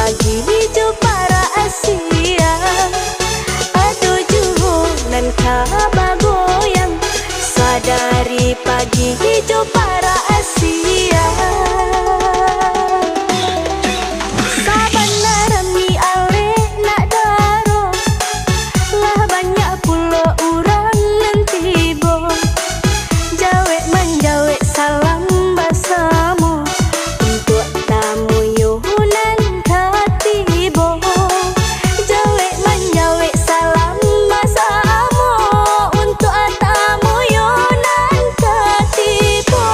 pagi hijau para Asia. Aduh juhur nan Ka'bah goyang, sadari pagi hijau para Asia. Sabana rami ale nak daro, lah banyak pula urang nan tibo. Jawek menjawek salam bersama untuk tamu Yunan katibo. Jawek menjawek salam bersama untuk tamu Yunan katibo.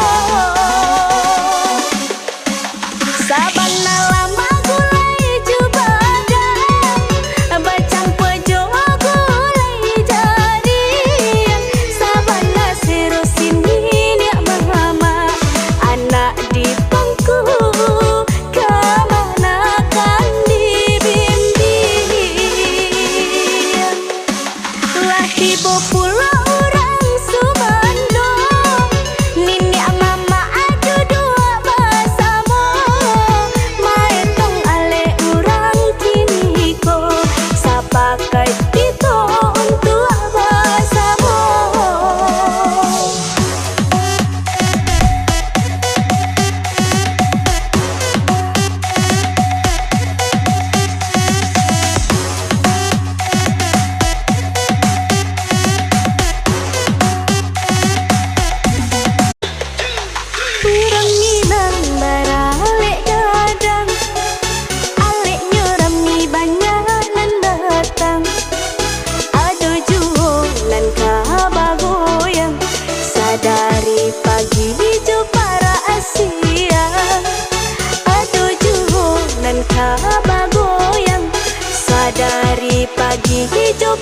Sabana lama gulai jubada, bercampur jua gulai jadi. Sabana seru sini niak mama, anak di pangku kemanakan dibimbing. Lah tiba pula orang Sumando, nini mama adu dua bersama. Mai tong ale urang kini ko, sapakai pito untuk bersama. Urang Minang baralek gadang, aleknya rami banyak nan datang. Aduh juhur nan Ka'bah goyang, sadari pagi hijau para Asia. Aduh juhur nan Ka'bah goyang, sadari pagi hijau